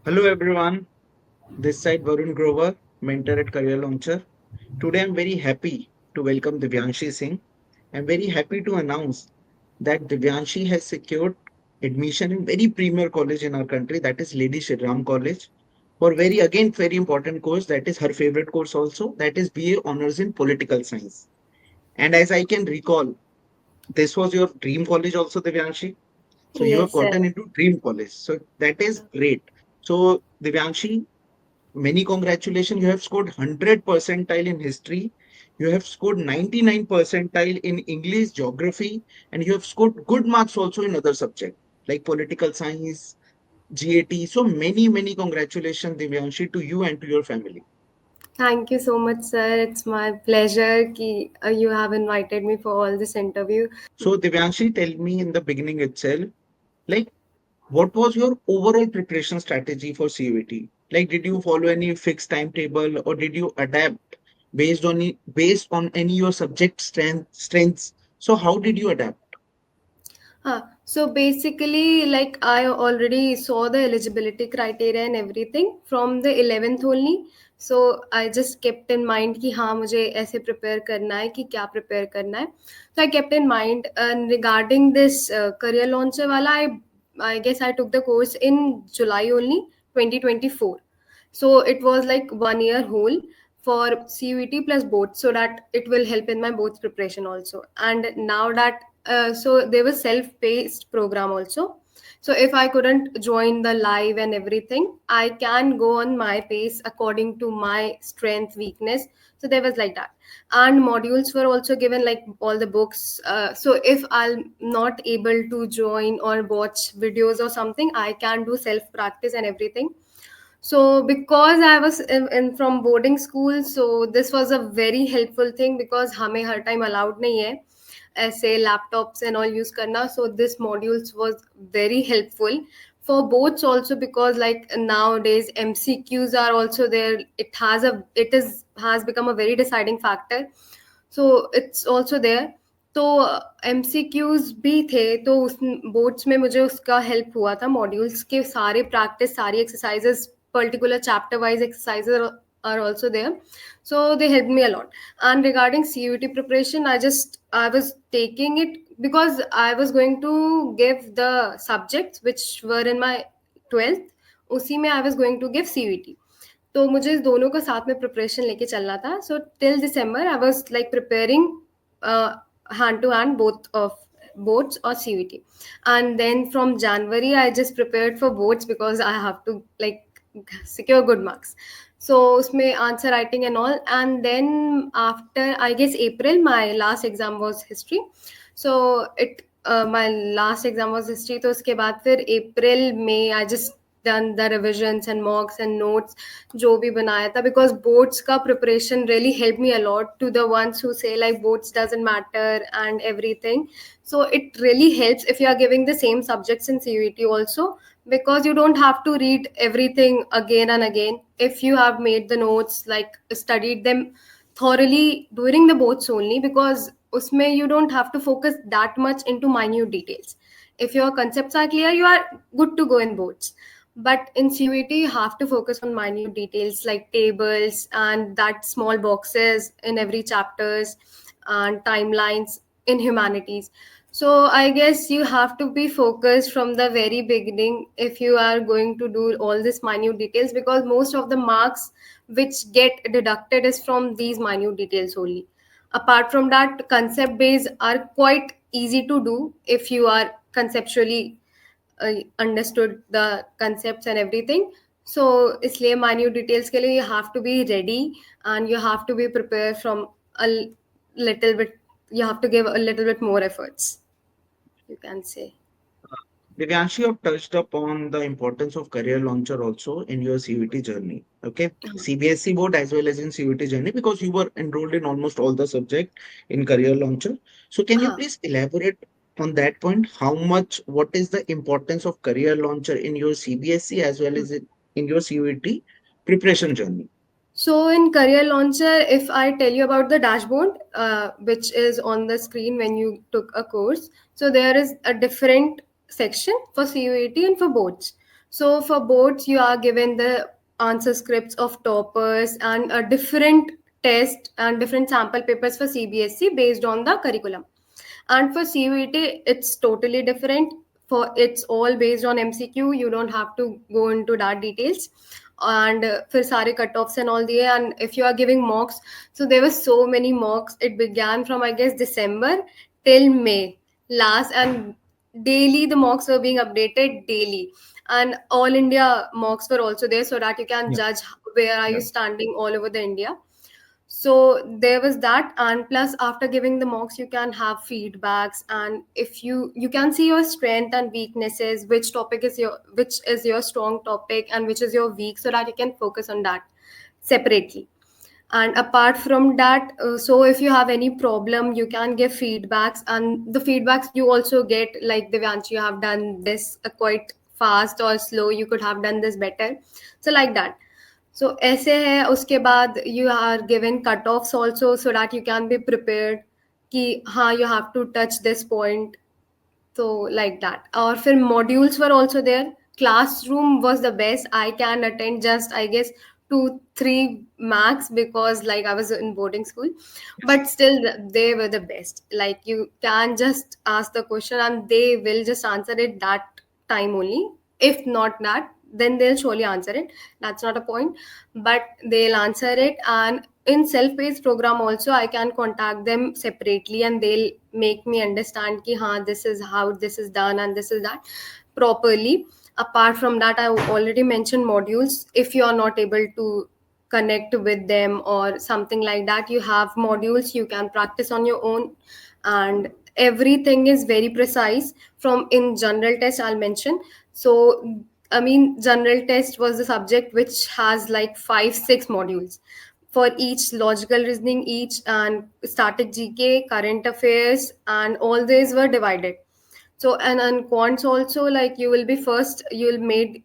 Hello everyone, this side Varun Grover, mentor at Career Launcher. Today I'm very happy to welcome Divyanshi Singh. I'm very happy to announce that Divyanshi has secured admission in very premier college in our country, that is Lady Shri Ram College, for very important course, that is her favorite course also, that is BA Honors in Political Science. And as I can recall, this was your dream college also, Divyanshi. So you have Yes, sir. gotten into dream college. So that is great. So Divyanshi, many congratulations. You have scored 100 percentile in history. You have scored 99 percentile in English, geography, and you have scored good marks also in other subjects like political science, GAT. So many congratulations, Divyanshi, to you and to your family. Thank you so much, sir. It's my pleasure कि you have invited me for all this interview. So Divyanshi, tell me in the beginning itself, like what was your overall preparation strategy for CUET? Like, did you follow any fixed timetable or did you adapt based on any your subject strengths? So how did you adapt? So basically, like I already saw the eligibility criteria and everything from the 11th only. So I just kept in mind कि हाँ मुझे ऐसे prepare करना है कि क्या prepare करना है. So I kept in mind and regarding this career launcher वाला I guess I took the course in July only 2024. So it was like 1 year whole for CUET plus both, so that it will help in my both preparation also. And now that so there was self-paced program also. So if I couldn't join the live and everything, I can go on my pace according to my strength, weakness. So there was like that. And modules were also given like all the books. So if I'm not able to join or watch videos or something, I can do self practice and everything. So because I was in from boarding school, so this was a very helpful thing because हमें हर time allowed नहीं है ऐसे laptops and all use करना. So this modules was very helpful for both also because like nowadays MCQs are also there. It has become a very deciding factor. So it's also there. तो M C Qs भी थे तो उस boards में मुझे उसका help हुआ था मॉड्यूल्स के सारे प्रैक्टिस सारी exercises particular chapter wise exercises are also there, so they helped me a lot. And regarding CUT preparation, I was taking it because I was going to give the subjects which were in my 12th, उसी में I was going to give CUT. तो मुझे इस दोनों का साथ में preparation लेके चलना था. So till December I was like preparing hand to hand both of boards or CVT. And then from January, I just prepared for boards because I have to like secure good marks. So usme answer writing and all. And then after I guess April, my last exam was history. So my last exam was history. तो उसके बाद फिर April में I just done the revisions and mocks and notes जो भी बनाया था because boards का preparation really helped me a lot to the ones who say like boards doesn't matter and everything. So it really helps if you are giving the same subjects in CUET also because you don't have to read everything again and again. If you have made the notes, like studied them thoroughly during the boards only, because usme you don't have to focus that much into minute details. If your concepts are clear, you are good to go in boards. But in CUET, you have to focus on minute details like tables and that small boxes in every chapters and timelines in humanities. So I guess you have to be focused from the very beginning if you are going to do all these minute details, because most of the marks which get deducted is from these minute details only. Apart from that, concept based are quite easy to do if you are conceptually understood the concepts and everything. So इसलिए minute details के लिए you have to be ready and you have to be prepared from a little bit. You have to give a little bit more efforts, you can say. Divyanshi, you have touched upon the importance of career launcher also in your CVT journey. Okay, CBSE board as well as in CVT journey because you were enrolled in almost all the subject in career launcher. So can you हाँ. please elaborate on that point? How much, what is the importance of career launcher in your CBSE as well as in your CVT preparation journey? So in Career Launcher, if I tell you about the dashboard, which is on the screen when you took a course, so there is a different section for CUAT and for boards. So for boards, you are given the answer scripts of toppers and a different test and different sample papers for CBSE based on the curriculum. And for CUET, it's totally different. For it's all based on MCQ. You don't have to go into that details. And फिर सारे cutoffs and all दिए. And if you are giving mocks, so there were so many mocks. It began from I guess December till May last, and daily the mocks were being updated daily. And all India mocks were also there, so that you can Yeah, judge where are you yeah. standing all over the India. So there was that, and plus after giving the mocks you can have feedbacks, and if you can see your strength and weaknesses, which is your strong topic and which is your weak, so that you can focus on that separately. And apart from that, so if you have any problem you can give feedbacks, and the feedbacks you also get like, Divyansh, you have done this quite fast or slow, you could have done this better, so like that. So ऐसे है, उसके बाद you are given cutoffs also, so that you can be prepared कि हाँ you have to touch this point. So like that. Or फिर modules were also there. Classroom was the best. I can attend just I guess 2-3 max, because like I was in boarding school, Yes. but still they were the best. Like you can just ask the question and they will just answer it that time only. If not that, then they'll surely answer it. That's not a point, but they'll answer it. And in self-paced program also I can contact them separately, and they'll make me understand ki haan, this is how this is done and this is that properly. Apart from that, I already mentioned modules. If you are not able to connect with them or something like that, you have modules you can practice on your own. And everything is very precise. From in general test I'll mention. So I mean, general test was the subject which has like 5-6 modules for each: logical reasoning each, and static GK, current affairs, and all these were divided. So and on quants also, like you will be first, you'll made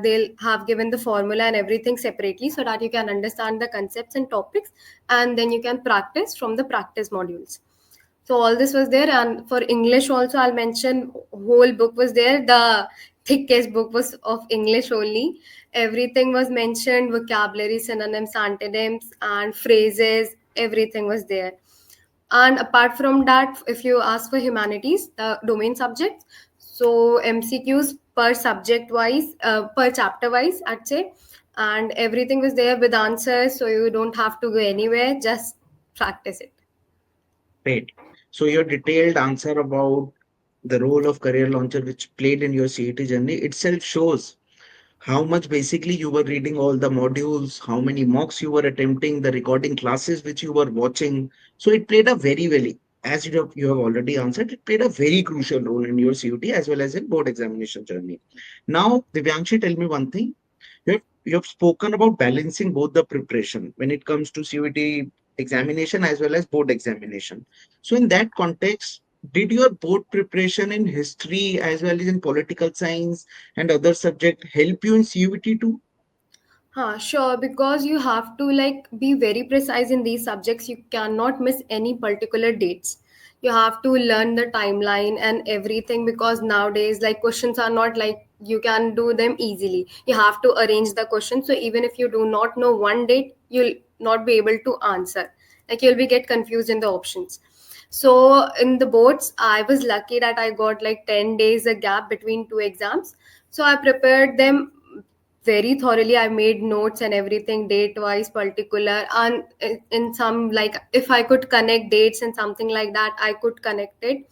they'll have given the formula and everything separately, so that you can understand the concepts and topics, and then you can practice from the practice modules. So all this was there. And for English also I'll mention, whole book was there. The thickest book was of English only. Everything was mentioned: vocabulary, synonyms, antonyms, and phrases. Everything was there. And apart from that, if you ask for humanities, the domain subjects, so MCQs per subject wise, per chapter wise, I'd say. And everything was there with answers, so you don't have to go anywhere, just practice it. Great. So your detailed answer about the role of career launcher which played in your CET journey itself shows how much basically you were reading all the modules, how many mocks you were attempting, the recording classes which you were watching. So it played a very, as you have already answered, it played a very crucial role in your CUT as well as in board examination journey. Now, Divyanshi, tell me one thing. You have spoken about balancing both the preparation when it comes to CUT examination as well as board examination. So in that context, did your board preparation in history as well as in political science and other subject help you in CUT too? Sure, because you have to like be very precise in these subjects. You cannot miss any particular dates. You have to learn the timeline and everything, because nowadays like questions are not like you can do them easily. You have to arrange the question. So even if you do not know one date, you'll not be able to answer. Like you'll be get confused in the options. So in the boards, I was lucky that I got like 10 days a gap between two exams. So I prepared them very thoroughly. I made notes and everything, date wise, particular, and in some, like if I could connect dates and something like that, I could connect it.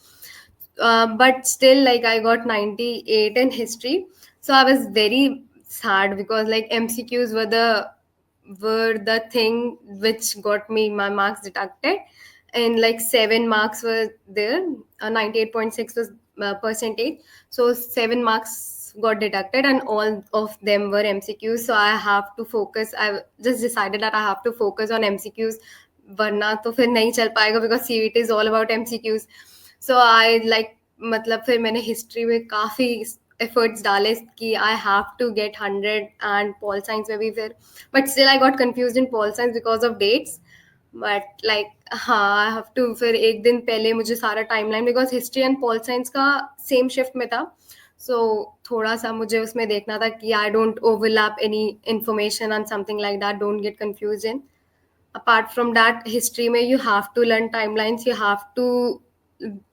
But still, like I got 98 in history. So I was very sad, because like MCQs were the thing which got me my marks deducted. And like 7 marks were there. 98.6 was percentage. So 7 marks got deducted, and all of them were MCQs. So I have to focus. I just decided that I have to focus on MCQs, वरना तो फिर नहीं चल पाएगा, because CVT is all about MCQs. So I like, मतलब फिर मैंने history में काफ़ी एफर्ट्स डाले कि I have to get 100, and pol science में भी फिर, but still I got confuse in pol science because of dates. But like हाँ, आई हैव टू, फिर एक दिन पहले मुझे सारा timeline, because history and pol science का सेम शिफ्ट में था. So थोड़ा सा मुझे उसमें देखना था कि I don't overlap any information and something like that, don't get confused in. Apart from that, history mein you have to learn timelines, you have to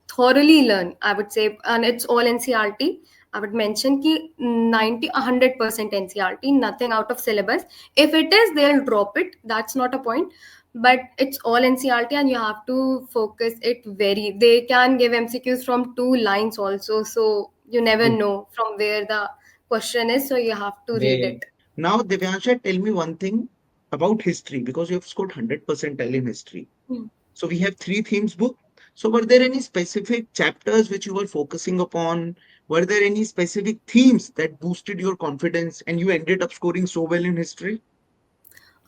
thoroughly learn, I would say, and it's all NCRT. I would mention ki 90 100% NCRT, nothing out of syllabus. If it is, they'll drop it, that's not a point, but it's all NCRT and you have to focus it very. They can give MCQs from 2 lines also, so you never True. know from where the question is, so you have to read They it. now Divyansha, tell me one thing about history because you have scored 100% in history. Hmm. So we have three themes book. So were there any specific chapters which you were focusing upon? Were there any specific themes that boosted your confidence and you ended up scoring so well in history?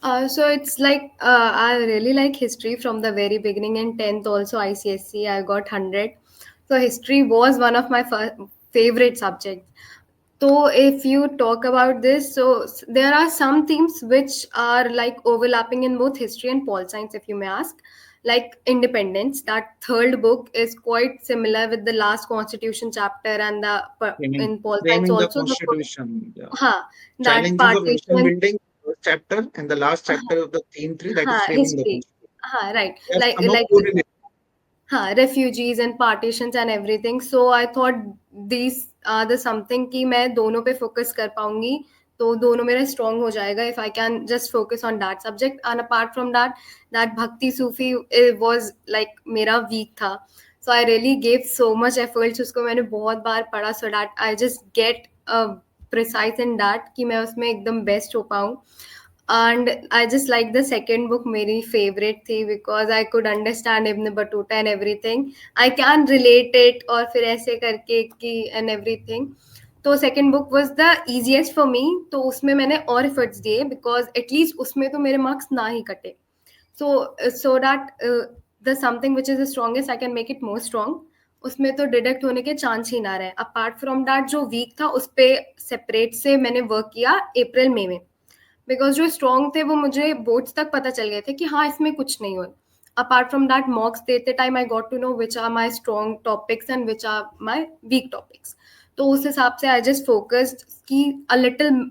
So it's like I really like history from the very beginning. In 10th also ICSE I got 100. So history was one of my favorite subjects. So if you talk about this, so there are some themes which are like overlapping in both history and pol science, if you may ask. Like independence, that third book is quite similar with the last constitution chapter, and the Framing, in pol science framing the also the constitution, yeah. huh, that Challenges of nation partition. building, first chapter, and the last chapter of the theme three, that is हाँ, framing the history. constitution. हाँ, right. They have Like come up like good in it. हाँ, refugees and partitions and everything. So I thought these are the something कि मैं दोनों पे focus कर पाऊंगी, तो दोनों मेरा strong हो जाएगा if I can just focus on that subject. And apart from that, that Bhakti Sufi was like मेरा weak था. So I really gave so much efforts. उसको मैंने बहुत बार पढ़ा so that I just get precise in that कि मैं उसमें एकदम best हो पाऊँ. And I just like the second book, मेरी favorite थी, because I could understand Ibn Battuta and everything. I can relate it और फिर ऐसे करके कि and everything. तो second book was the easiest for me. तो उसमें मैंने और efforts दिए because at least उसमें तो मेरे marks ना ही कटे. So that the something which is the strongest I can make it more strong. उसमें तो डिडक्ट होने के चांस ही ना रहे. अपार्ट फ्रॉम दैट जो वीक था उस पे सेपरेट से मैंने वर्क किया अप्रैल मई में, बिकॉज जो स्ट्रॉन्ग थे वो मुझे बोर्ड्स तक पता चल गए थे कि हाँ इसमें कुछ नहीं हो. अपार्ट फ्रॉम दैट मॉक्स देते time I got to know which are my strong topics and which are my weak topics. तो उस हिसाब से आई जस्ट फोकस्ड कि uh little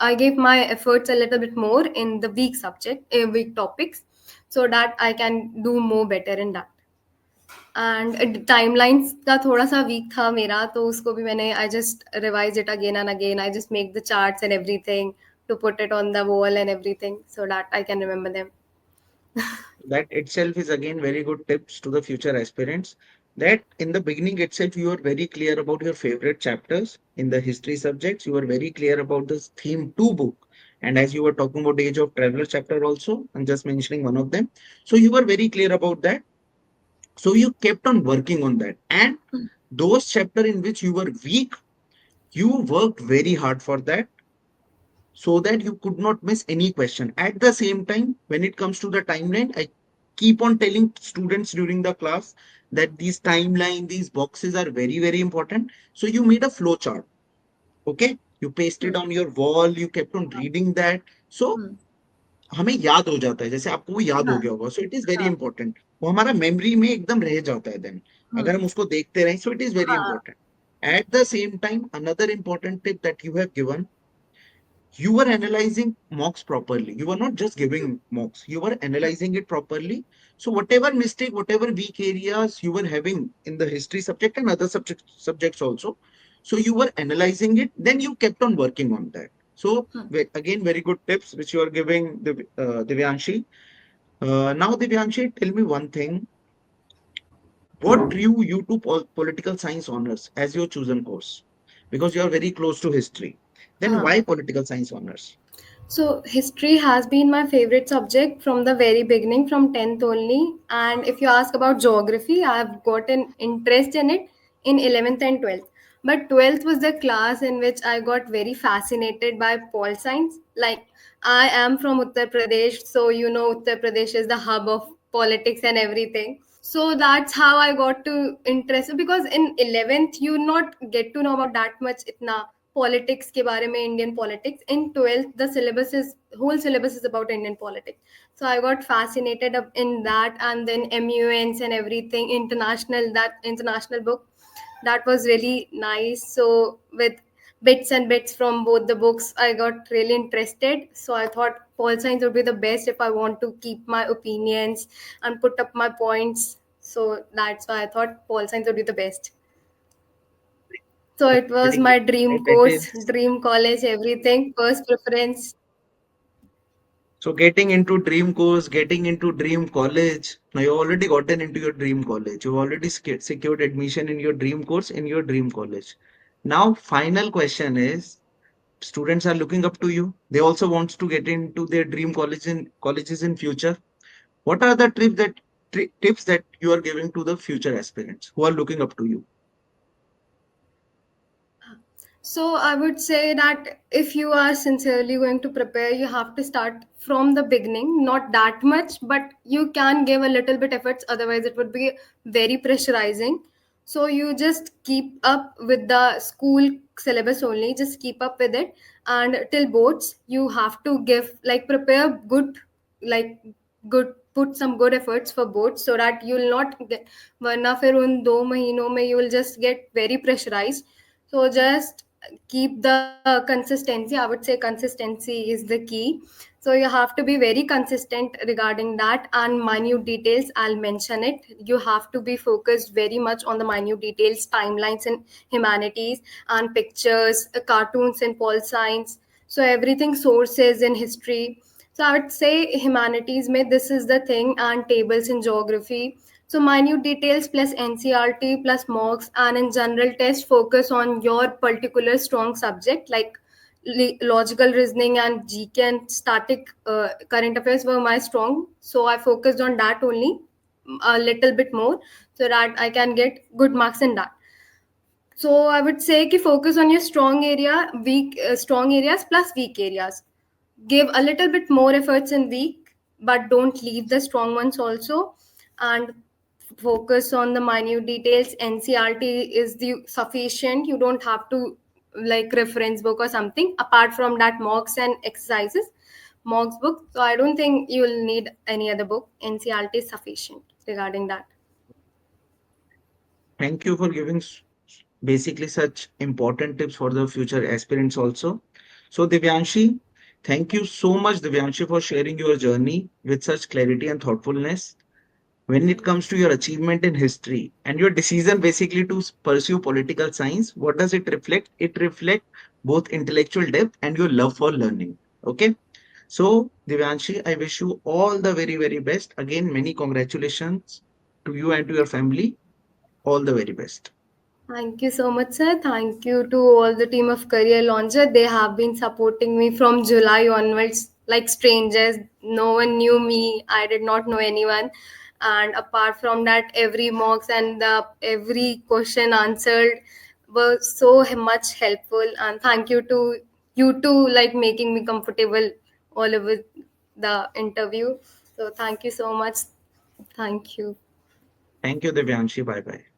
I give my efforts a little bit more in the weak subject weak topics so that I can do more better in that. And timelines का थोड़ा सा week था मेरा, तो उसको भी मैंने I just revise it again and again. I just make the charts and everything to put it on the wall and everything so that I can remember them. That itself is again very good tips to the future aspirants. That in the beginning itself, you are very clear about your favorite chapters in the history subjects. You are very clear about this theme two book. And as you were talking about Age of Traveler chapter also, I'm just mentioning one of them. So you were very clear about that. So you kept on working on that. And those chapter in which you were weak, you worked very hard for that so that you could not miss any question. At the same time, when it comes to the timeline, I keep on telling students during the class that these timeline, these boxes are very, very important. So you made a flow chart. Okay. You pasted on your wall, you kept on reading that. So हमें याद हो जाता है जैसे आपको वो याद हो हाँ गया होगा सो इट इज वेरी हाँ इंपॉर्टेंट वो हमारा मेमोरी में एकदम रह जाता है देन अगर हम उसको देखते रहें सो इट इज वेरी हाँ important at the same time another important tip that you have given you were analyzing mocks properly. You were not just giving mocks, you were analyzing it properly. So, whatever mistake, whatever weak areas you were having in the history subject and other subjects also, so you were analyzing it, then you kept on working on that. So, again, very good tips which you are giving, Divyanshi. Now, Divyanshi, tell me one thing. What drew you to political science honors as your chosen course? Because you are very close to history. Then हाँ. why political science honors? So history has been my favorite subject from the very beginning, from 10th only. And if you ask about geography, I have got an interest in it in 11th and 12th. But 12th was the class in which I got very fascinated by pol science. Like I am from Uttar Pradesh, so you know Uttar Pradesh is the hub of politics and everything. So that's how I got to interest, because in 11th you not get to know about that much itna politics के बारे में, Indian politics. In 12th the syllabus is whole syllabus is about Indian politics. So I got fascinated in that, and then MUNs and everything, international, that international book, that was really nice. So with bits and bits from both the books, I got really interested. So I thought pol science would be the best if I want to keep my opinions and put up my points. So that's why I thought pol science would be the best. So it was Pretty my great. dream It course, is. dream college, everything, first preference. So getting into dream course, getting into dream college. Now you already gotten into your dream college. You already secured admission in your dream course in your dream college. Now, final question is, students are looking up to you. They also want to get into their dream college in colleges in future. What are the tips that you are giving to the future aspirants who are looking up to you? So I would say that if you are sincerely going to prepare, you have to start from the beginning, not that much, but you can give a little bit efforts, otherwise it would be very pressurizing. So you just keep up with the school syllabus only, just keep up with it. And till boards, you have to give, like, prepare good, like, good, put some good efforts for boards, so that you'll not get, वरना फिर उन 2 महीनों में you will just get very pressurized. So just keep the consistency. I would say consistency is the key. So you have to be very consistent regarding that, and minute details, I'll mention it. You have to be focused very much on the minute details, timelines in humanities, and pictures, cartoons in pol science, so everything, sources in history. So I would say humanities may this is the thing, and tables in geography. So minute details plus NCRT plus mocks, and in general test focus on your particular strong subject, like logical reasoning and GK and static current affairs were my strong. So I focused on that only a little bit more, so that I can get good marks in that. So I would say ki focus on your strong areas plus weak areas. Give a little bit more efforts in weak, but don't leave the strong ones also. And focus on the minute details. NCRT is the sufficient. You don't have to like reference book or something. Apart from that, mocks and exercises, mocks book. So I don't think you will need any other book. NCRT is sufficient regarding that. Thank you for giving basically such important tips for the future aspirants also. So Divyanshi, thank you so much, Divyanshi, for sharing your journey with such clarity and thoughtfulness. When it comes to your achievement in history and your decision basically to pursue political science, what does it reflect? It reflects both intellectual depth and your love for learning. Okay. So, Divyanshi, I wish you all the very, very best. Again, many congratulations to you and to your family. All the very best. Thank you so much, sir. Thank you to all the team of Career Launcher. They have been supporting me from July onwards, like strangers. No one knew me. I did not know anyone. And apart from that, every mocks and every question answered were so much helpful. And thank you to you too, like making me comfortable all over the interview. So thank you so much. Thank you. Thank you, Divyanshi. Bye bye.